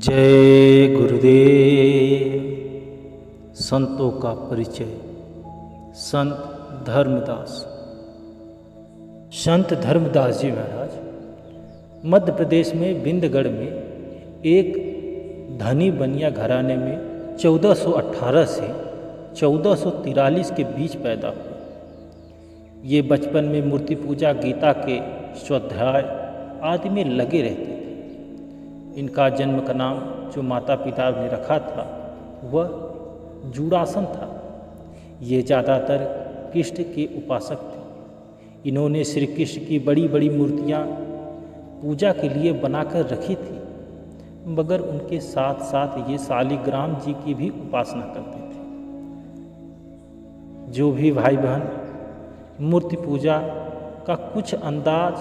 जय गुरुदेव। संतों का परिचय। संत धर्मदास। संत धर्मदास जी महाराज मध्य प्रदेश में बिंदगढ़ में एक धनी बनिया घराने में 1418 से 1443 के बीच पैदा हुए। ये बचपन में मूर्ति पूजा, गीता के स्वाध्याय आदि में लगे रहते थे। इनका जन्म का नाम जो माता पिता ने रखा था वह जूड़ासन था। ये ज़्यादातर कृष्ण के उपासक थे। इन्होंने श्री कृष्ण की बड़ी बड़ी मूर्तियाँ पूजा के लिए बनाकर रखी थी, मगर उनके साथ साथ ये शालिग्राम जी की भी उपासना करते थे। जो भी भाई बहन मूर्ति पूजा का कुछ अंदाज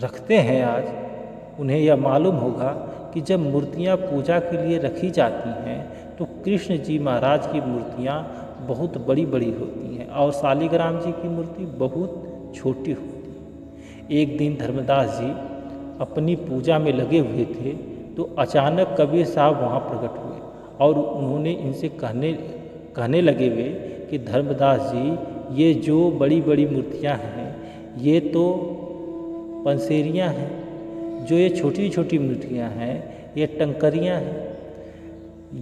रखते हैं आज, उन्हें यह मालूम होगा कि जब मूर्तियाँ पूजा के लिए रखी जाती हैं तो कृष्ण जी महाराज की मूर्तियाँ बहुत बड़ी बड़ी होती हैं और शालिग्राम जी की मूर्ति बहुत छोटी होती है। एक दिन धर्मदास जी अपनी पूजा में लगे हुए थे तो अचानक कबीर साहब वहाँ प्रकट हुए और उन्होंने इनसे कहने लगे हुए कि धर्मदास जी, ये जो बड़ी बड़ी मूर्तियाँ हैं ये तो पंसेरियाँ हैं, जो ये छोटी छोटी मूर्तियाँ हैं ये टंकरियाँ हैं।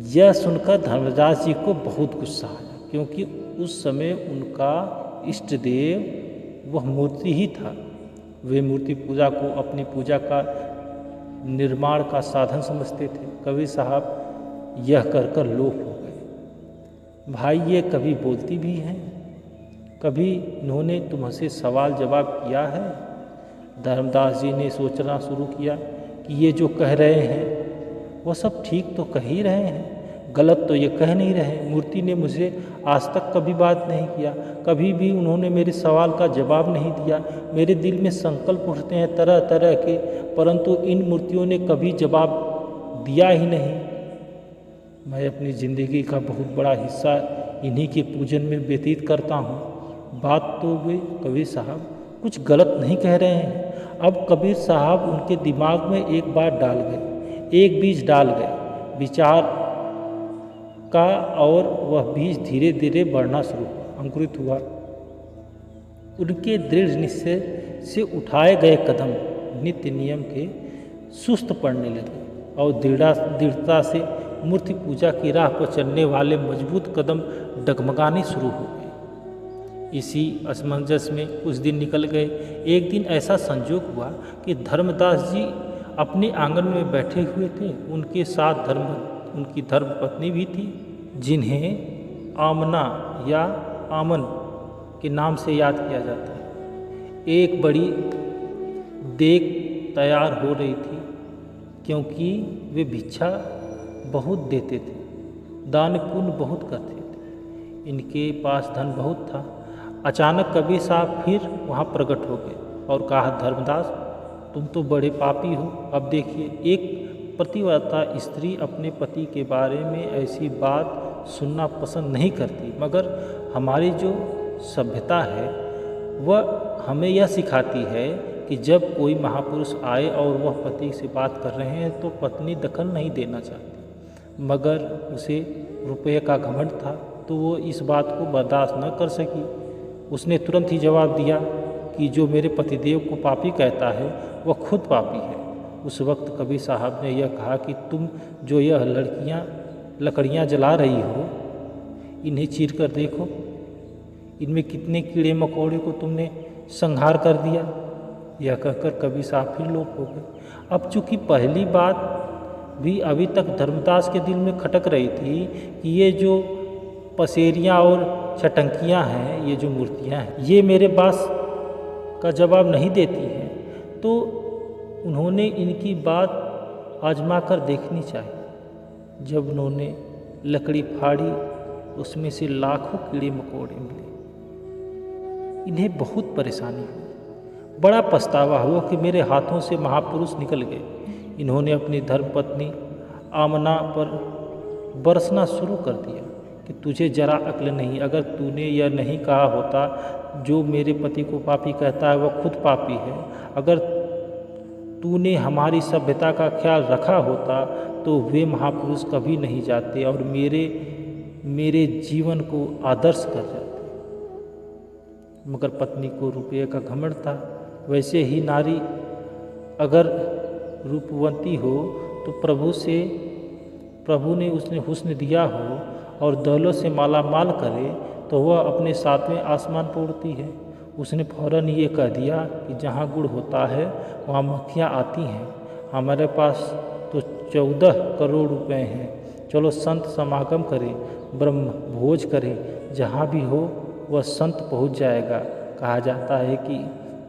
यह सुनकर धर्मदास जी को बहुत गुस्सा आया, क्योंकि उस समय उनका इष्ट देव वह मूर्ति ही था। वे मूर्ति पूजा को अपनी पूजा का निर्माण का साधन समझते थे। कबीर साहब यह कर लोप हो गए। भाई, ये कभी बोलती भी हैं, कभी इन्होंने तुमसे सवाल जवाब किया है? धर्मदास जी ने सोचना शुरू किया कि ये जो कह रहे हैं वो सब ठीक तो कह ही रहे हैं, गलत तो ये कह नहीं रहे। मूर्ति ने मुझे आज तक कभी बात नहीं किया, कभी भी उन्होंने मेरे सवाल का जवाब नहीं दिया। मेरे दिल में संकल्प उठते हैं तरह तरह के, परंतु इन मूर्तियों ने कभी जवाब दिया ही नहीं। मैं अपनी ज़िंदगी का बहुत बड़ा हिस्सा इन्हीं के पूजन में व्यतीत करता हूँ। बात तो वे कबीर साहब कुछ गलत नहीं कह रहे हैं। अब कबीर साहब उनके दिमाग में एक बात डाल गए, एक बीज डाल गए विचार का, और वह बीज धीरे धीरे बढ़ना शुरू हुआ, अंकुरित हुआ। उनके दृढ़ निश्चय से उठाए गए कदम नित्य नियम के सुस्त पड़ने लगे और दृढ़ता से मूर्ति पूजा की राह पर चलने वाले मजबूत कदम डगमगाने शुरू हो गए। इसी असमंजस में कुछ दिन निकल गए। एक दिन ऐसा संजोग हुआ कि धर्मदास जी अपने आंगन में बैठे हुए थे। उनके साथ उनकी धर्मपत्नी भी थी, जिन्हें आमना या आमन के नाम से याद किया जाता है। एक बड़ी देग तैयार हो रही थी, क्योंकि वे भिक्षा बहुत देते थे, दान पुण्य बहुत करते थे, इनके पास धन बहुत था। अचानक कबीर साहब फिर वहाँ प्रकट हो गए और कहा, धर्मदास, तुम तो बड़े पापी हो। अब देखिए, एक पतिव्रता स्त्री अपने पति के बारे में ऐसी बात सुनना पसंद नहीं करती, मगर हमारी जो सभ्यता है वह हमें यह सिखाती है कि जब कोई महापुरुष आए और वह पति से बात कर रहे हैं तो पत्नी दखल नहीं देना चाहती। मगर उसे रुपये का घमंड था तो वो इस बात को बर्दाश्त न कर सकी। उसने तुरंत ही जवाब दिया कि जो मेरे पतिदेव को पापी कहता है वह खुद पापी है। उस वक्त कबीर साहब ने यह कहा कि तुम जो यह लकड़ियाँ जला रही हो, इन्हें चीर कर देखो, इनमें कितने कीड़े मकोड़े को तुमने संहार कर दिया। यह कहकर कबीर साहब फिर लोप हो गए। अब चूँकि पहली बात भी अभी तक धर्मदास के दिल में खटक रही थी कि ये जो पसेरियाँ और छटंकियाँ हैं, ये जो मूर्तियाँ हैं, ये मेरे बात का जवाब नहीं देती हैं, तो उन्होंने इनकी बात आजमा कर देखनी चाहिए। जब उन्होंने लकड़ी फाड़ी, उसमें से लाखों कीड़े मकोड़े मिले। इन्हें बहुत परेशानी हुई, बड़ा पछतावा हुआ कि मेरे हाथों से महापुरुष निकल गए। इन्होंने अपनी धर्मपत्नी आमना पर बरसना शुरू कर दिया कि तुझे जरा अक्ल नहीं, अगर तूने यह नहीं कहा होता जो मेरे पति को पापी कहता है वह खुद पापी है, अगर तूने हमारी सभ्यता का ख्याल रखा होता तो वे महापुरुष कभी नहीं जाते और मेरे जीवन को आदर्श कर जाते। मगर पत्नी को रुपये का घमंड था। वैसे ही नारी अगर रूपवंती हो तो प्रभु ने उसने हुस्न दिया हो और दौलत से माला माल करे तो वह अपने सातवें आसमान पर उड़ती है। उसने फौरन ये कह दिया कि जहाँ गुड़ होता है वहाँ मक्खियाँ आती हैं। हमारे पास तो 14 करोड़ रुपए हैं। चलो संत समागम करें, ब्रह्म भोज करें, जहाँ भी हो वह संत पहुँच जाएगा। कहा जाता है कि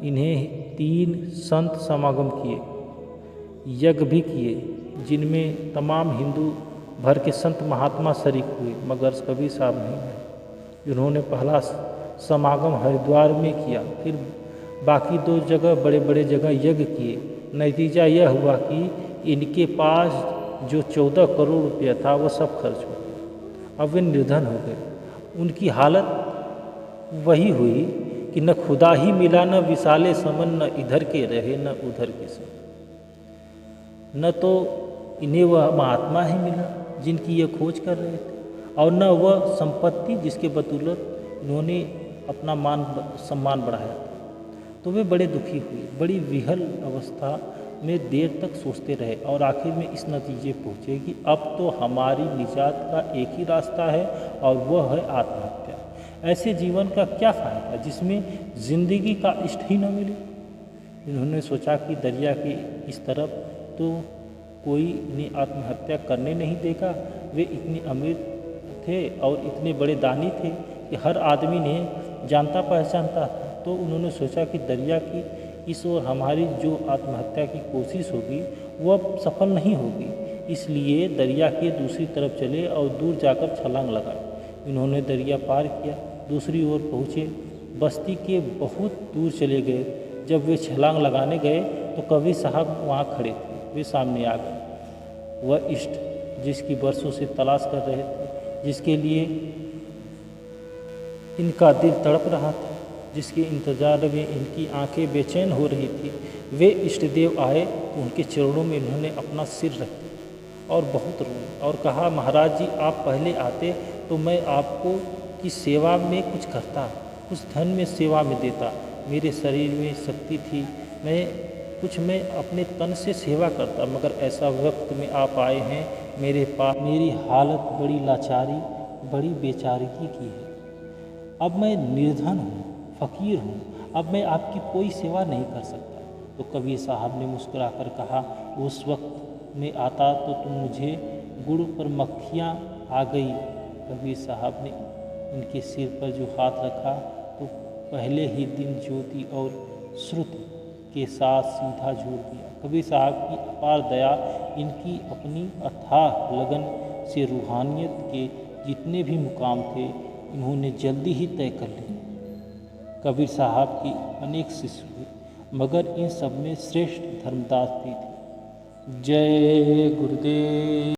इन्हें 3 संत समागम किए, यज्ञ भी किए, जिनमें तमाम हिंदू भर के संत महात्मा शरीक हुए, मगर कबीर साहब नहीं गए। उन्होंने पहला समागम हरिद्वार में किया, फिर बाकी 2 जगह बड़े बड़े जगह यज्ञ किए। नतीजा यह हुआ कि इनके पास जो 14 करोड़ रुपया था वो सब खर्च हो गया। अब वे निर्धन हो गए। उनकी हालत वही हुई कि न खुदा ही मिला, न विशाले समन, न इधर के रहे न उधर के सम। न तो इन्हें वह महात्मा ही मिला जिनकी ये खोज कर रहे थे, और न वह संपत्ति जिसके बदौलत इन्होंने अपना मान सम्मान बढ़ाया था। तो वे बड़े दुखी हुए, बड़ी विहल अवस्था में देर तक सोचते रहे और आखिर में इस नतीजे पहुँचे कि अब तो हमारी निजात का एक ही रास्ता है और वह है आत्महत्या। ऐसे जीवन का क्या फ़ायदा जिसमें ज़िंदगी का इष्ट ही न मिले। इन्होंने सोचा कि दरिया के इस तरफ तो कोई इन्हें आत्महत्या करने नहीं देगा। वे इतने अमीर थे और इतने बड़े दानी थे कि हर आदमी ने जानता पहचानता था। तो उन्होंने सोचा कि दरिया की इस ओर हमारी जो आत्महत्या की कोशिश होगी वह सफल नहीं होगी, इसलिए दरिया के दूसरी तरफ चले और दूर जाकर छलांग लगाई। इन्होंने दरिया पार किया, दूसरी ओर पहुँचे, बस्ती के बहुत दूर चले गए। जब वे छलांग लगाने गए तो कबीर साहब वहाँ खड़े थे। वे सामने आ गए। वह इष्ट जिसकी बरसों से तलाश कर रहे थे, जिसके लिए इनका दिल तड़प रहा था, जिसके इंतजार में इनकी आंखें बेचैन हो रही थी, वे इष्ट देव आए। उनके चरणों में इन्होंने अपना सिर रख दिया और बहुत रोए और कहा, महाराज जी आप पहले आते तो मैं आपको की सेवा में कुछ करता, कुछ धन में सेवा में देता। मेरे शरीर में शक्ति थी, मैं अपने तन से सेवा करता, मगर ऐसा वक्त में आप आए हैं मेरे पास। मेरी हालत बड़ी लाचारी, बड़ी बेचारगी की है। अब मैं निर्धन हूँ, फ़कीर हूँ, अब मैं आपकी कोई सेवा नहीं कर सकता। तो कबीर साहब ने मुस्कुराकर कहा, उस वक्त में आता तो तुम मुझे गुड़ पर मक्खियाँ आ गई। कबीर साहब ने इनके सिर पर जो हाथ रखा तो पहले ही दिन ज्योति और श्रुति के साथ सीधा जोड़ दिया। कबीर साहब की अपार दया, इनकी अपनी अथाह लगन से रूहानियत के जितने भी मुकाम थे इन्होंने जल्दी ही तय कर लिए। कबीर साहब की अनेक शिष्य हुए, मगर इन सब में श्रेष्ठ धर्मदास भी थे। जय गुरुदेव।